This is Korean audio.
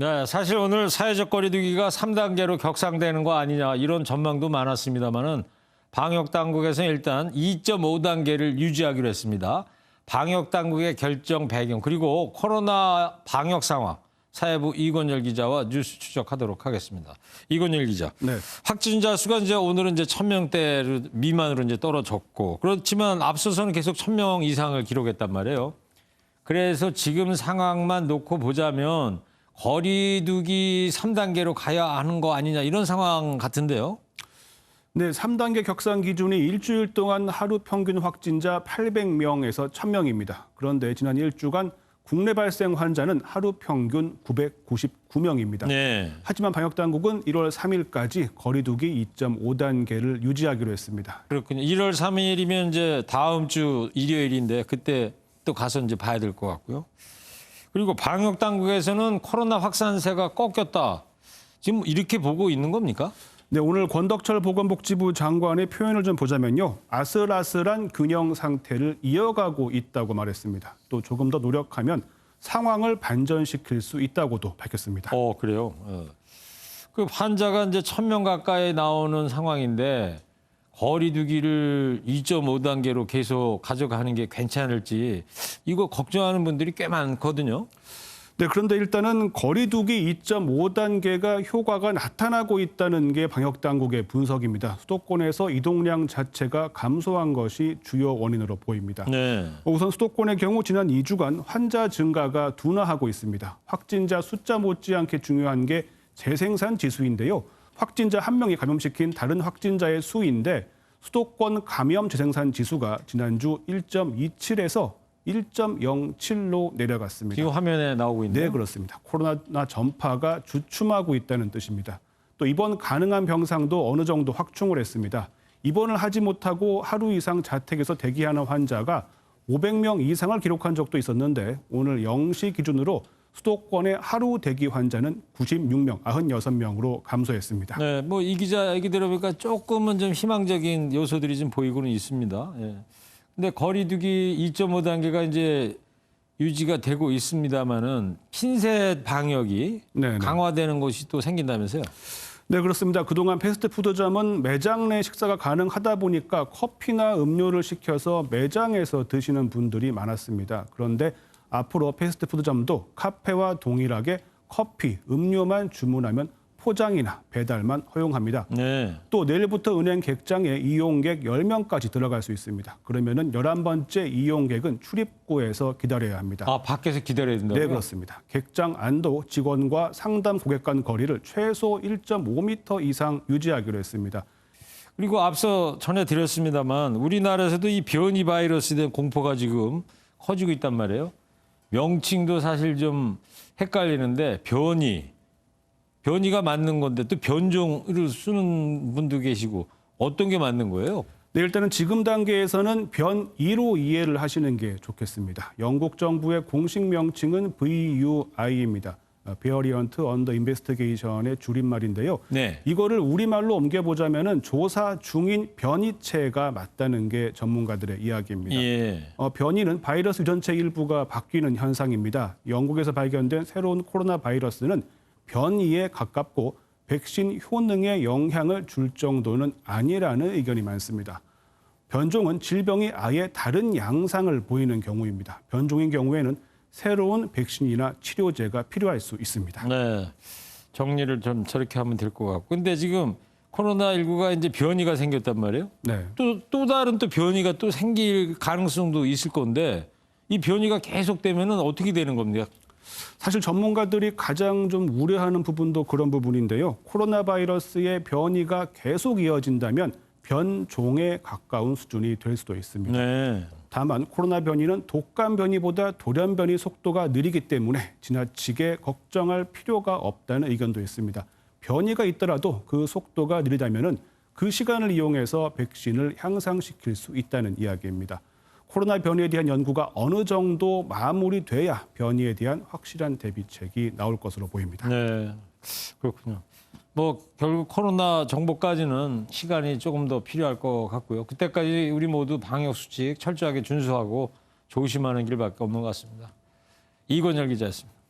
네, 사실 오늘 사회적 거리두기가 3단계로 격상되는 거 아니냐 이런 전망도 많았습니다만은 방역 당국에서는 일단 2.5단계를 유지하기로 했습니다. 방역 당국의 결정 배경 그리고 코로나 방역 상황 사회부 이권열 기자와 뉴스 추적하도록 하겠습니다. 이권열 기자. 네. 확진자 수가 이제 오늘은 이제 1,000명대 미만으로 이제 떨어졌고 그렇지만 앞서서는 계속 1,000명 이상을 기록했단 말이에요. 그래서 지금 상황만 놓고 보자면 거리두기 3단계로 가야 하는 거 아니냐 이런 상황 같은데요. 네, 3단계 격상 기준이 일주일 동안 하루 평균 확진자 800명에서 1,000명입니다. 그런데 지난 일주간 국내 발생 환자는 하루 평균 999명입니다. 네. 하지만 방역당국은 1월 3일까지 거리두기 2.5단계를 유지하기로 했습니다. 그렇군요. 1월 3일이면 이제 다음 주 일요일인데 그때 또 가서 이제 봐야 될 것 같고요. 그리고 방역 당국에서는 코로나 확산세가 꺾였다. 지금 이렇게 보고 있는 겁니까? 네, 오늘 권덕철 보건복지부 장관의 표현을 좀 보자면요. 아슬아슬한 균형 상태를 이어가고 있다고 말했습니다. 또 조금 더 노력하면 상황을 반전시킬 수 있다고도 밝혔습니다. 그래요. 그 환자가 이제 1,000명 가까이 나오는 상황인데 거리두기를 2.5단계로 계속 가져가는 게 괜찮을지 이거 걱정하는 분들이 꽤 많거든요. 네, 그런데 일단은 거리두기 2.5단계가 효과가 나타나고 있다는 게 방역당국의 분석입니다. 수도권에서 이동량 자체가 감소한 것이 주요 원인으로 보입니다. 네. 우선 수도권의 경우 지난 2주간 환자 증가가 둔화하고 있습니다. 확진자 숫자 못지않게 중요한 게 재생산 지수인데요. 확진자 한 명이 감염시킨 다른 확진자의 수인데 수도권 감염 재생산 지수가 지난주 1.27에서 1.07로 내려갔습니다. 지금 화면에 나오고 있네요. 네, 그렇습니다. 코로나 전파가 주춤하고 있다는 뜻입니다. 또 입원 가능한 병상도 어느 정도 확충을 했습니다. 입원을 하지 못하고 하루 이상 자택에서 대기하는 환자가 500명 이상을 기록한 적도 있었는데 오늘 0시 기준으로 수도권의 하루 대기 환자는 96명, 96명으로 감소했습니다. 네, 뭐 이 기자 얘기 들어보니까 조금은 좀 희망적인 요소들이 좀 보이고는 있습니다. 예. 근데 거리두기 2.5단계가 이제 유지가 되고 있습니다만은 핀셋 방역이 네네. 강화되는 곳이 또 생긴다면서요? 네, 그렇습니다. 그동안 패스트푸드점은 매장 내 식사가 가능하다 보니까 커피나 음료를 시켜서 매장에서 드시는 분들이 많았습니다. 그런데 앞으로 패스트푸드점도 카페와 동일하게 커피, 음료만 주문하면 포장이나 배달만 허용합니다. 네. 또 내일부터 은행 객장에 이용객 10명까지 들어갈 수 있습니다. 그러면은 11번째 이용객은 출입구에서 기다려야 합니다. 밖에서 기다려야 된다고요? 네, 그렇습니다. 객장 안도 직원과 상담 고객 간 거리를 최소 1.5m 이상 유지하기로 했습니다. 그리고 앞서 전해드렸습니다만 우리나라에서도 이 변이 바이러스에 대한 공포가 지금 커지고 있단 말이에요. 명칭도 사실 좀 헷갈리는데 변이가 맞는 건데 또 변종을 쓰는 분도 계시고 어떤 게 맞는 거예요? 네, 일단은 지금 단계에서는 변이로 이해를 하시는 게 좋겠습니다. 영국 정부의 공식 명칭은 VUI입니다. Variant Under Investigation의 줄임말인데요. 네. 이거를 우리말로 옮겨보자면은 조사 중인 변이체가 맞다는 게 전문가들의 이야기입니다. 예. 변이는 바이러스 유전체 일부가 바뀌는 현상입니다. 영국에서 발견된 새로운 코로나 바이러스는 변이에 가깝고 백신 효능에 영향을 줄 정도는 아니라는 의견이 많습니다. 변종은 질병이 아예 다른 양상을 보이는 경우입니다. 변종인 경우에는 새로운 백신이나 치료제가 필요할 수 있습니다. 네. 정리를 좀 저렇게 하면 될 것 같고. 근데 지금 코로나19가 이제 변이가 생겼단 말이에요. 네. 또 다른 또 변이가 또 생길 가능성도 있을 건데 이 변이가 계속되면은 어떻게 되는 겁니까? 사실 전문가들이 가장 좀 우려하는 부분도 그런 부분인데요. 코로나 바이러스의 변이가 계속 이어진다면 변종에 가까운 수준이 될 수도 있습니다. 네. 다만 코로나 변이는 독감 변이보다 돌연 변이 속도가 느리기 때문에 지나치게 걱정할 필요가 없다는 의견도 있습니다. 변이가 있더라도 그 속도가 느리다면은 그 시간을 이용해서 백신을 향상시킬 수 있다는 이야기입니다. 코로나 변이에 대한 연구가 어느 정도 마무리돼야 변이에 대한 확실한 대비책이 나올 것으로 보입니다. 네. 그렇군요. 뭐 결국 코로나 정보까지는 시간이 조금 더 필요할 것 같고요. 그때까지 우리 모두 방역 수칙 철저하게 준수하고 조심하는 길밖에 없는 것 같습니다. 이권열 기자였습니다.